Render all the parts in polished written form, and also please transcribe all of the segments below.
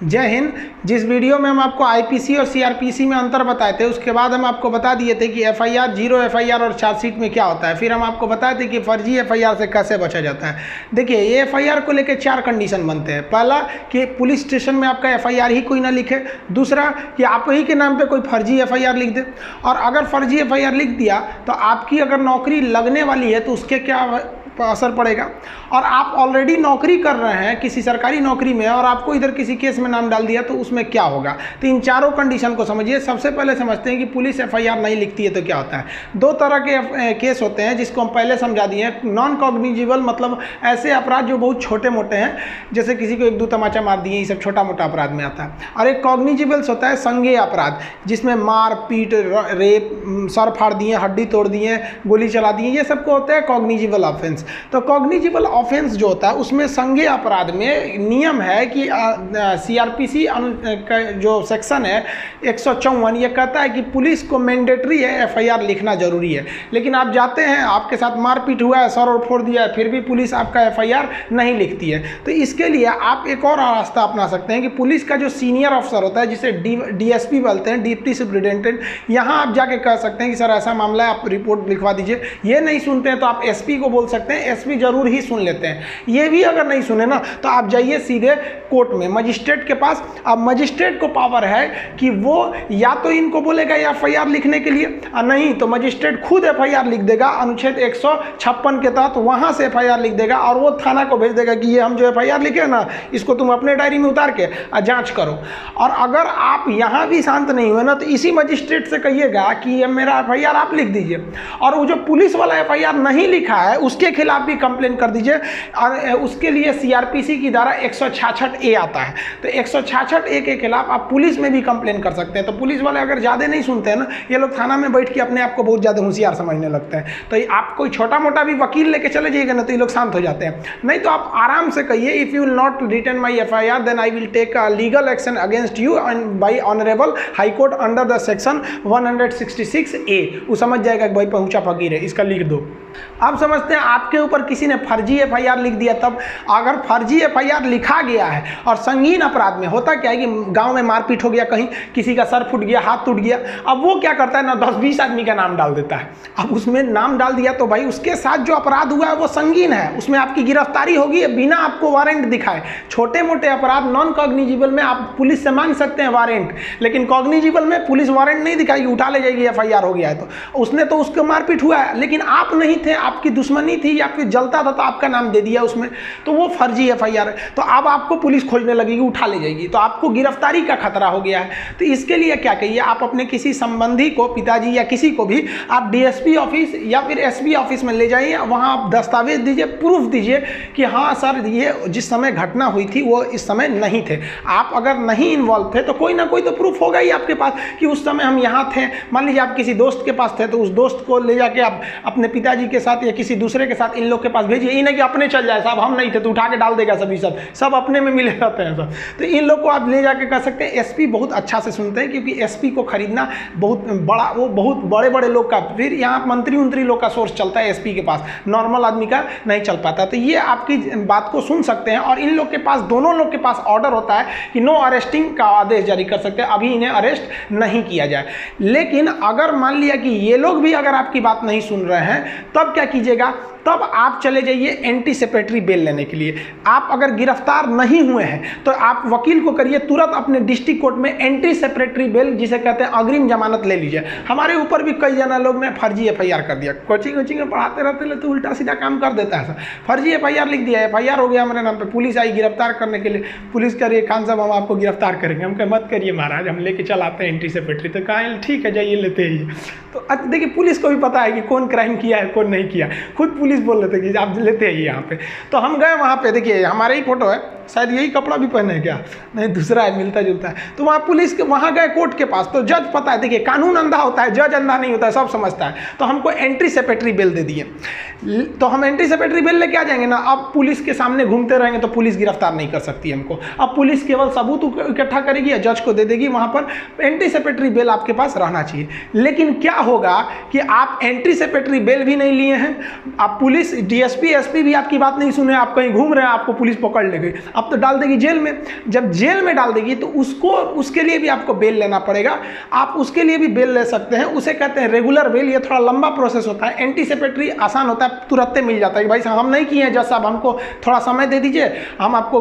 जय हिंद। जिस वीडियो में हम आपको आईपीसी और सीआरपीसी में अंतर बताए थे, उसके बाद हम आपको बता दिए थे कि एफआईआर, जीरो एफआईआर और चार्जशीट में क्या होता है। फिर हम आपको बताए थे कि फर्जी एफआईआर से कैसे बचा जाता है। देखिए, ये एफआईआर को लेकर 4 कंडीशन बनते हैं। पहला कि पुलिस स्टेशन में आपका एफआईआर ही कोई ना लिखे। दूसरा कि आप ही के नाम पे कोई फर्जी एफआईआर लिख दे, और अगर फर्जी एफआईआर लिख दिया तो आपकी अगर नौकरी लगने वाली है तो उसके क्या असर पड़ेगा। और आप ऑलरेडी नौकरी कर रहे हैं किसी सरकारी नौकरी में और आपको इधर किसी केस में नाम डाल दिया तो उसमें क्या होगा। तो इन चारों कंडीशन को समझिए। सबसे पहले समझते हैं कि पुलिस एफआईआर नहीं लिखती है तो क्या होता है। 2 तरह के केस होते हैं जिसको हम पहले समझा दिए हैं। नॉन कॉग्निजिबल मतलब ऐसे अपराध जो बहुत छोटे मोटे हैं, जैसे किसी को 1-2 तमाचा मार दिए, ये सब छोटा मोटा अपराध में आता है। और एक कॉग्निजिबल्स होता है संज्ञेय अपराध, जिसमें मार पीट, रेप, सर फाड़ दिए, हड्डी तोड़ दिए, गोली चला दिए, ये सबको होता है कॉग्निजिबल ऑफेंस। तो कॉग्निजिबल ऑफेंस जो होता है उसमें संज्ञेय अपराध में नियम है कि सीआरपीसी का जो सेक्शन है 154, ये कहता है कि पुलिस को मैंडेटरी है एफआईआर लिखना जरूरी है। लेकिन आप जाते हैं, आपके साथ मारपीट हुआ है, सर और फोड़ दिया है, फिर भी पुलिस आपका एफआईआर नहीं लिखती है। तो इसके लिए आप एक और रास्ता अपना सकते हैं कि पुलिस का जो सीनियर अफसर होता है, जिसे डीएसपी बोलते हैं, डिप्टी सुपरिटेंडेंट, यहाँ आप जाके कह सकते हैं कि सर ऐसा मामला है, आप रिपोर्ट लिखवा दीजिए। ये नहीं सुनते हैं तो आप एसपी को बोल सकते हैं, एसपी जरूर ही सुन लेते हैं। ये भी अगर नहीं सुने ना तो आप जाइए सीधे कोर्ट में, मजिस्ट्रेट के पास। अब मजिस्ट्रेट को पावर है कि वो या तो इनको बोलेगा एफआईआर लिखने के लिए, और नहीं तो मजिस्ट्रेट खुद एफआईआर लिख देगा अनुच्छेद 156 के तहत, वहां से एफआईआर लिख देगा और वो थाना को भेज देगा कि ये हम जो एफआईआर लिखे ना, इसको तुम अपने डायरी में उतार के जांच करो। और अगर आप यहां भी शांत नहीं हुए ना तो इसी मजिस्ट्रेट से कहिएगा कि ये मेरा एफआईआर आप लिख दीजिए, और वो जो पुलिस वाला एफआईआर नहीं लिखा है उसके खिलाफ भी कंप्लेन कर दीजिए। और उसके लिए सीआरपीसी की धारा 166A आता है। तो 166A के खिलाफ आप पुलिस में भी कंप्लेन कर सकते हैं। तो पुलिस वाले अगर ज़्यादा नहीं सुनते हैं ना, ये लोग थाना में बैठ के अपने आप को बहुत ज़्यादा होशियार समझने लगते हैं। तो आप कोई छोटा मोटा भी वकील लेके चले जाइएगा ना तो ये लोग शांत हो जाते हैं। नहीं तो आप आराम से कहिए, if you will not return my FIR then I will take legal action against you and by honourable high court under the section 166A। वो समझ जाएगा कि भाई पहुंचा फकीर है, इसका लिख दो। आप समझते हैं आपके ऊपर किसी ने फर्जी एफआईआर लिख दिया, तब अगर फर्जी एफआईआर लिखा गया है और संगीन अपराध में होता क्या है कि गांव में मारपीट हो गया, कहीं किसी का सर फूट गया, हाथ टूट गया, अब वो क्या करता है ना 10-20 आदमी का नाम डाल देता है। अब उसमें नाम डाल दिया तो भाई उसके साथ जो अपराध हुआ है वो संगीन है, उसमें आपकी गिरफ्तारी होगी बिना आपको वारंट दिखाए। छोटे मोटे अपराध नॉन कॉग्निजिबल में आप पुलिस से मांग सकते हैं वारंट, लेकिन कॉग्निजिबल में पुलिस वारंट नहीं दिखाएगी, उठा ले जाएगी एफआईआर हो गया है। तो उसने तो उसको मारपीट हुआ है लेकिन आप नहीं थे, आपकी दुश्मनी थी या फिर जलता था तो आपका नाम दे दिया उसमें, तो वो फर्जी एफआईआर है। तो अब आपको पुलिस खोजने लगेगी, उठा ले जाएगी, तो आपको गिरफ्तारी का खतरा हो गया है। तो इसके लिए क्या कहिए, आप अपने किसी संबंधी को, पिताजी या किसी को भी आप डीएसपी ऑफिस या फिर एसपी ऑफिस में ले जाइए, वहाँ आप दस्तावेज दीजिए, प्रूफ दीजिए कि हाँ सर ये जिस समय घटना हुई थी वो इस समय नहीं थे। आप अगर नहीं इन्वॉल्व थे तो कोई ना कोई तो प्रूफ होगा ही आपके पास कि उस समय हम यहाँ थे। मान लीजिए आप किसी दोस्त के पास थे तो उस दोस्त को ले जाके आप अपने पिताजी के साथ या किसी दूसरे के साथ इन लोग के पास भेजिए। ये नहीं कि अपने चल जाए, साहब हम नहीं थे तो उठा के डाल देगा सभी, सब अपने में मिले रहते हैं सब। तो इन लोग को आप ले जाके कर सकते हैं। एसपी बहुत अच्छा से सुनते हैं क्योंकि एसपी को खरीदना बहुत बड़ा, वो बहुत बड़े बड़े लोग का, फिर यहाँ मंत्री लोग का सोर्स चलता है एसपी के पास, नॉर्मल आदमी का नहीं चल पाता। तो ये आपकी बात को सुन सकते हैं और इन लोग के पास, दोनों लोग के पास ऑर्डर होता है कि नो अरेस्टिंग का आदेश जारी कर सकते हैं, अभी इन्हें अरेस्ट नहीं किया जाए। लेकिन अगर मान लिया कि ये लोग भी अगर आपकी बात नहीं सुन रहे हैं तब क्या कीजिएगा, तब आप चले जाइए एंटी सेपेटरी बेल लेने के लिए। आप अगर गिरफ्तार नहीं हुए हैं तो आप वकील को करिए तुरंत अपने डिस्ट्रिक्ट कोर्ट में एंटी सेपेटरी बेल, जिसे कहते हैं अग्रिम जमानत, ले लीजिए। हमारे ऊपर भी कई जना लोग ने फर्जी एफआईआर कर दिया, कोचिंग में पढ़ाते रहते तो उल्टा सीधा काम कर देता है। फर्जी एफआईआर लिख दिया, एफआईआर हो गया हमारे नाम पे, पुलिस आई गिरफ्तार करने के लिए। पुलिस करिए खान साहब हम आपको गिरफ्तार करेंगे, हम कहे मत करिए महाराज, हम लेके चलाते हैं एंटी सेपेटरी। तो कहा ठीक है जाइए लेते ही। तो देखिए पुलिस को भी पता है कि कौन क्राइम किया है कौन नहीं किया, खुद पुलिस बोल रहे थे कि आप लेते हैं यहाँ पे। तो हम गए वहाँ पे, देखिए हमारे ही फोटो है, शायद यही कपड़ा भी पहने क्या, नहीं दूसरा है, मिलता जुलता है। तो वहाँ पुलिस के वहाँ गए कोर्ट के पास, तो जज पता है, देखिए कानून अंधा होता है, जज अंधा नहीं होता है, सब समझता है। तो हमको एंटी सेपेटरी बेल दे दिए, तो हम एंटी सेपेटरी बेल लेके आ जाएंगे ना। अब पुलिस के सामने घूमते रहेंगे तो पुलिस गिरफ्तार नहीं कर सकती हमको। अब पुलिस केवल सबूत इकट्ठा करेगी या जज को दे देगी, वहाँ पर एंटी सेपेटरी बेल आपके पास रहना चाहिए। लेकिन क्या होगा कि आप एंटी सेपेटरी बेल भी नहीं लिए हैं, आप पुलिस, डीएसपी, एसपी भी आपकी बात नहीं सुने, आप कहीं घूम रहे हैं, आपको पुलिस पकड़ ले गई, अब तो डाल देगी जेल में। जब जेल में डाल देगी तो उसके लिए भी आपको बेल लेना पड़ेगा। आप उसके लिए भी बेल ले सकते हैं, उसे कहते हैं रेगुलर बेल। ये थोड़ा लंबा प्रोसेस होता है। एंटीसिपेटरी आसान होता है, तुरंत मिल जाता है कि भाई साहब हम नहीं किए हैं जज साहब, हमको थोड़ा समय दे दीजिए, हम आपको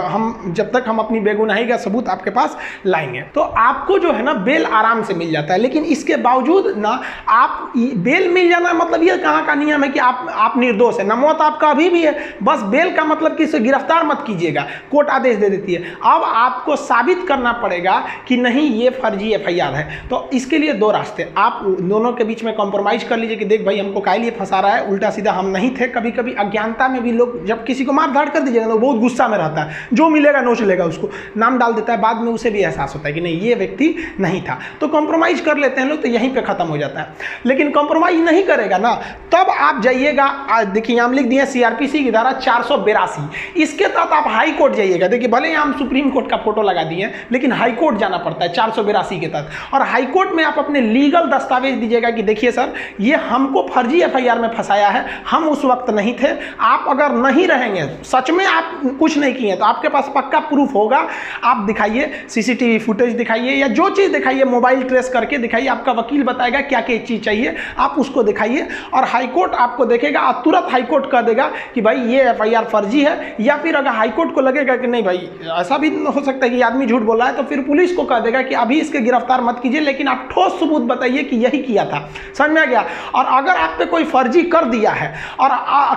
हम जब तक हम अपनी बेगुनाही का सबूत आपके पास लाएंगे। तो आपको जो है ना बेल आराम से मिल जाता है। लेकिन इसके बावजूद ना आप बेल मिल जाना मतलब ये कहाँ का नियम है कि आप निर्दोष है, ना मौत आपका अभी भी है, बस बेल का मतलब कि इसे गिरफ्तार मत कीजिएगा, कोर्ट आदेश दे देती है। अब आपको साबित करना पड़ेगा कि नहीं ये फर्जी एफआईआर है। तो इसके लिए दो रास्ते, आप दोनों के बीच में कॉम्प्रोमाइज कर लीजिए कि देख भाई हमको काहे लिए फंसा रहा है, उल्टा सीधा हम नहीं थे। कभी कभी अज्ञानता में भी लोग जब किसी को मार धाड़ कर दीजिएगा तो बहुत गुस्सा में रहता है, जो मिलेगा नोच लेगा, उसको नाम डाल देता है, बाद में उसे भी एहसास होता है कि नहीं ये व्यक्ति नहीं था। तो कॉम्प्रोमाइज कर लेते हैं लोग, तो यहीं पे खत्म हो जाता है। लेकिन कॉम्प्रोमाइज नहीं करेगा ना, तब आप जाइएगा, देखिए हम लिख दिए सीआरपीसी की धारा 482, इसके तहत आप हाई कोर्ट जाइएगा। देखिए भले ही हम सुप्रीम कोर्ट का फोटो लगा दिए, लेकिन हाई कोर्ट जाना पड़ता है 482 के तहत। और हाई कोर्ट में आप अपने लीगल दस्तावेज दीजिएगा कि देखिए सर ये हमको फर्जी एफआईआर में फंसाया है, हम उस वक्त नहीं थे। आप अगर नहीं रहेंगे, सच में आप कुछ नहीं किए, तो आपके पास पक्का प्रूफ होगा, आप दिखाइए, सीसीटीवी फुटेज दिखाइए या जो चीज़ दिखाइए, मोबाइल ट्रेस करके दिखाइए, आपका वकील बताएगा क्या क्या चीज़ चाहिए, आप उसको दिखाइए और हाईकोर्ट आपको देखेगा और तुरंत हाईकोर्ट कह देगा कि भाई ये एफआईआर फर्जी है। या फिर अगर हाईकोर्ट को लगेगा कि नहीं भाई ऐसा भी हो सकता है कि आदमी झूठ बोला है, तो फिर पुलिस को कह देगा कि अभी इसके गिरफ्तार मत कीजिए, लेकिन आप ठोस सबूत बताइए कि यही किया था। समझ में आ गया? और अगर आप पे कोई फर्जी कर दिया है और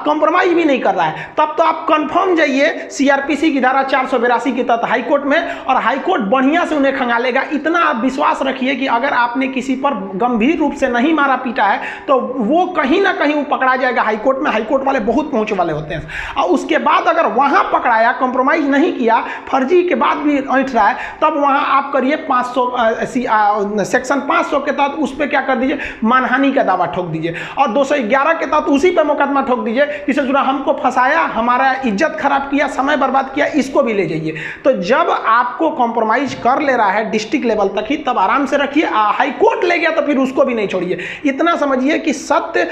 कॉम्प्रोमाइज भी नहीं कर रहा है, तब तो आप कंफर्म जाइए सीआरपीसी की धारा 482 के तहत हाईकोर्ट में, और हाईकोर्ट बढ़िया से उन्हें खंगालेगा। इतना आप विश्वास रखिए कि अगर आपने किसी पर गंभीर रूप से नहीं मारा पीटा है तो वो कहीं ना कहीं वो पकड़ा जाएगा हाईकोर्ट में। हाईकोर्ट वाले बहुत पहुंच वाले होते हैं। और उसके बाद अगर वहां पकड़ाया, कॉम्प्रोमाइज नहीं किया, फर्जी के बाद भी ऐंठ रहा है, तब वहां आप करिए 500 सेक्शन 500 के तहत उस पर क्या कर दीजिए, मानहानि का दावा ठोक दीजिए। और 211 के तहत उसी पर मुकदमा ठोक दीजिए कि ससुरा हमको फंसाया, हमारा इज्जत खराब किया, समय बर्बाद किया, इसको भी ले जाइए। तो जब आपको कॉम्प्रोमाइज कर ले रहा है डिस्ट्रिक्ट लेवल तक ही, तब आराम से रखिए। हाई कोर्ट ले गया तो फिर उसको भी नहीं छोड़िए। इतना समझिए कि सत्य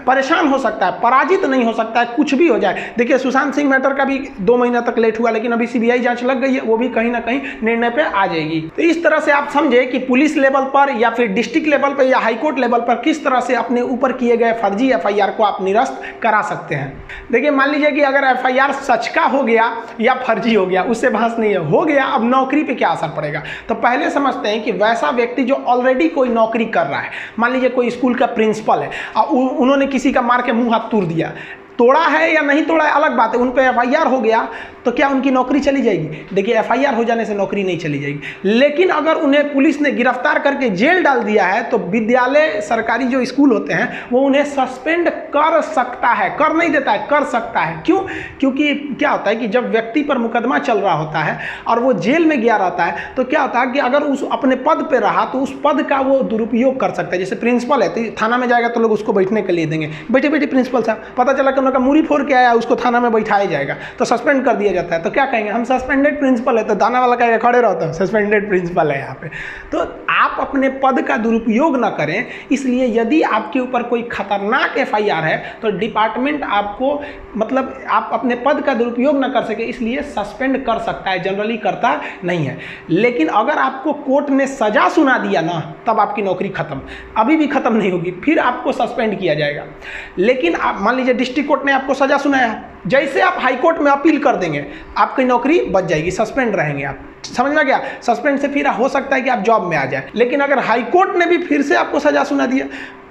परेशान हो सकता है, पराजित नहीं हो सकता है, कुछ भी हो जाए। देखिए सुशांत सिंह मैटर का भी 2 महीना तक लेट हुआ, लेकिन अभी सीबीआई जांच लग गई है, वो भी कहीं ना कहीं निर्णय पे आ जाएगी। तो इस तरह से आप समझे कि पुलिस लेवल पर या फिर डिस्ट्रिक्ट लेवल पर या हाईकोर्ट लेवल पर किस तरह से अपने ऊपर किए गए फर्जी एफआईआर को आप निरस्त करा सकते हैं। देखिए मान लीजिए कि अगर एफआईआर सच का हो गया या फर्जी हो गया, उससे बहस नहीं है, हो गया, अब नौकरी पे क्या असर पड़ेगा। तो पहले समझते हैं कि वैसा व्यक्ति जो ऑलरेडी कोई नौकरी कर रहा है, मान लीजिए कोई स्कूल का प्रिंसिपल है और उन्होंने किसी का मार के मुंह हाथ तोड़ दिया, तोड़ा है या नहीं तोड़ा है अलग बात है, उन पे एफआईआर हो गया, तो क्या उनकी नौकरी चली जाएगी? देखिए एफआईआर हो जाने से नौकरी नहीं चली जाएगी, लेकिन अगर उन्हें पुलिस ने गिरफ्तार करके जेल डाल दिया है तो विद्यालय, सरकारी जो स्कूल होते हैं, वो उन्हें सस्पेंड कर सकता है, कर नहीं देता है, कर सकता है। क्यों? क्योंकि क्या होता है कि जब व्यक्ति पर मुकदमा चल रहा होता है और वो जेल में गया रहता है, तो क्या होता है कि अगर उस अपने पद पर रहा तो उस पद का वो दुरुपयोग कर सकता है। जैसे प्रिंसिपल है तो थाना में जाएगा तो लोग उसको बैठने के लिए देंगे, बैठे बैठे प्रिंसिपल साहब, पता चला कि उनका मूरी फोड़ के आया, उसको थाना में बैठाया जाएगा तो सस्पेंड कर दिया जाता है। तो क्या कहेंगे, हम सस्पेंडेड प्रिंसिपल है, तो थाना वाला कहेगा खड़े रहो, तो सस्पेंडेड प्रिंसिपल है यहाँ पे। तो आप अपने पद का दुरुपयोग ना करें, इसलिए यदि आपके ऊपर कोई खतरनाक एफआईआर है तो डिपार्टमेंट आपको, मतलब आप अपने पद का दुरुपयोग ना कर सके इसलिए सस्पेंड कर सकता है, जनरली करता नहीं है। लेकिन अगर आपको कोर्ट ने सजा सुना दिया ना, तब आपकी नौकरी खत्म, अभी भी खत्म नहीं होगी, फिर आपको सस्पेंड किया जाएगा। लेकिन आप मान लीजिए डिस्ट्रिक्ट कोर्ट ने आपको सजा सुनाया, जैसे आप हाई कोर्ट में अपील कर देंगे आपकी नौकरी बच जाएगी, सस्पेंड रहेंगे आप। समझ में गया? सस्पेंड से फिर हो सकता है कि आप जॉब में आ जाए। लेकिन अगर हाई कोर्ट ने भी फिर से आपको सजा सुना दिया,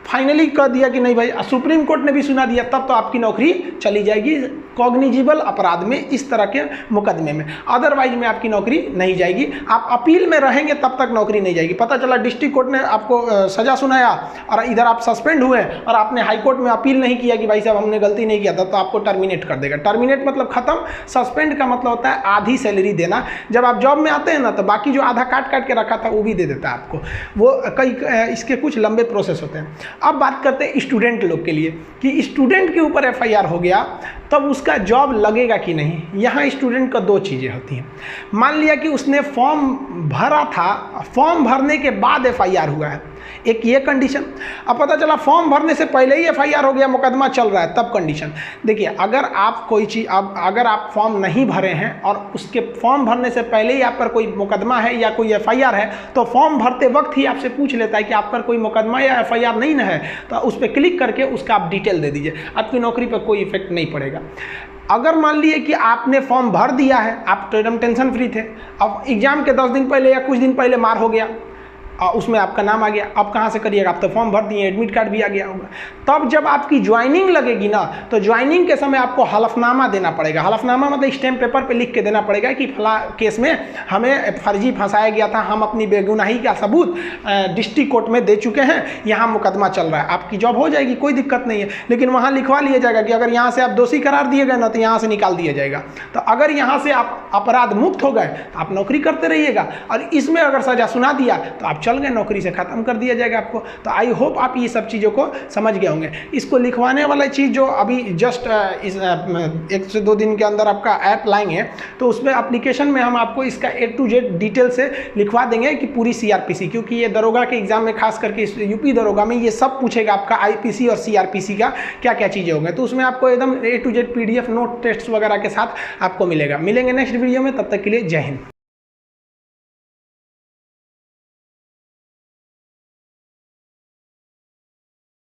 फाइनली कह दिया कि नहीं भाई, सुप्रीम कोर्ट ने भी सुना दिया, तब तो आपकी नौकरी चली जाएगी कॉग्निजिबल अपराध में, इस तरह के मुकदमे में। अदरवाइज में आपकी नौकरी नहीं जाएगी, आप अपील में रहेंगे तब तक नौकरी नहीं जाएगी। पता चला डिस्ट्रिक्ट कोर्ट ने आपको सजा सुनाया और इधर आप सस्पेंड हुए और आपने हाई कोर्ट में अपील नहीं किया कि भाई साहब हमने गलती नहीं किया था, तो आपको टर्मिनेट कर देगा। टर्मिनेट मतलब खत्म, सस्पेंड का मतलब होता है आधी सैलरी देना। जब आप जॉब में आते हैं ना, तो बाकी जो आधा काट काट के रखा था वो भी दे देता है आपको। वो कई इसके कुछ लंबे प्रोसेस होते हैं। अब बात करते हैं स्टूडेंट लोग के लिए कि स्टूडेंट के ऊपर एफआईआर हो गया तब उसका जॉब लगेगा कि नहीं। यहाँ स्टूडेंट का 2 चीज़ें होती हैं। मान लिया कि उसने फॉर्म भरा था, फॉर्म भरने के बाद एफआईआर हुआ है, एक ये कंडीशन। अब पता चला फॉर्म भरने से पहले ही एफआईआर हो गया, मुकदमा चल रहा है, तब कंडीशन। देखिए, अगर आप कोई चीज़ अगर आप फॉर्म नहीं भरे हैं और उसके फॉर्म भरने से पहले ही आप पर कोई मुकदमा है या कोई एफआईआर है, तो फॉर्म भरते वक्त ही आपसे पूछ लेता है कि आप पर कोई मुकदमा या एफआईआर नहीं है, तो उस पर क्लिक करके उसका आप डिटेल दे दीजिए, आपकी नौकरी पर कोई इफेक्ट नहीं पड़ेगा। अगर मान लिए कि आपने फॉर्म भर दिया है, आप तो एकदम टेंशन फ्री थे, अब एग्जाम के 10 दिन पहले या कुछ दिन पहले मार हो गया, उसमें आपका नाम आ गया, अब कहाँ से करिएगा, आप तो फॉर्म भर दिए, एडमिट कार्ड भी आ गया होगा। तब जब आपकी ज्वाइनिंग लगेगी ना, तो ज्वाइनिंग के समय आपको हलफनामा देना पड़ेगा। हलफनामा मतलब स्टैम्प पेपर पे लिख के देना पड़ेगा कि फला केस में हमें फर्जी फंसाया गया था, हम अपनी बेगुनाही का सबूत डिस्ट्रिक्ट कोर्ट में दे चुके हैं, यहाँ मुकदमा चल रहा है। आपकी जॉब हो जाएगी, कोई दिक्कत नहीं है, लेकिन वहाँ लिखवा लिया जाएगा कि अगर यहाँ से आप दोषी करार दिए गए ना, तो यहाँ से निकाल दिया जाएगा। तो अगर यहाँ से आप अपराध मुक्त हो गए तो आप नौकरी करते रहिएगा, और इसमें अगर सजा सुना दिया तो आप चल गए, नौकरी से खत्म कर दिया जाएगा आपको। तो आई होप आप ये सब चीज़ों को समझ गए होंगे। इसको लिखवाने वाला चीज़ जो अभी जस्ट इस 1 से 2 दिन के अंदर आपका ऐप लाएंगे, तो उसमें एप्लीकेशन में हम आपको इसका A to Z डिटेल से लिखवा देंगे कि पूरी CRPC, क्योंकि ये दरोगा के एग्जाम में खास करके इस यूपी दरोगा में ये सब पूछेगा आपका IPC और CRPC का क्या क्या चीज़ें होंगे। तो उसमें आपको एकदम A to Z PDF note test वगैरह के साथ आपको मिलेंगे नेक्स्ट वीडियो में। तब तक के लिए जय हिंद।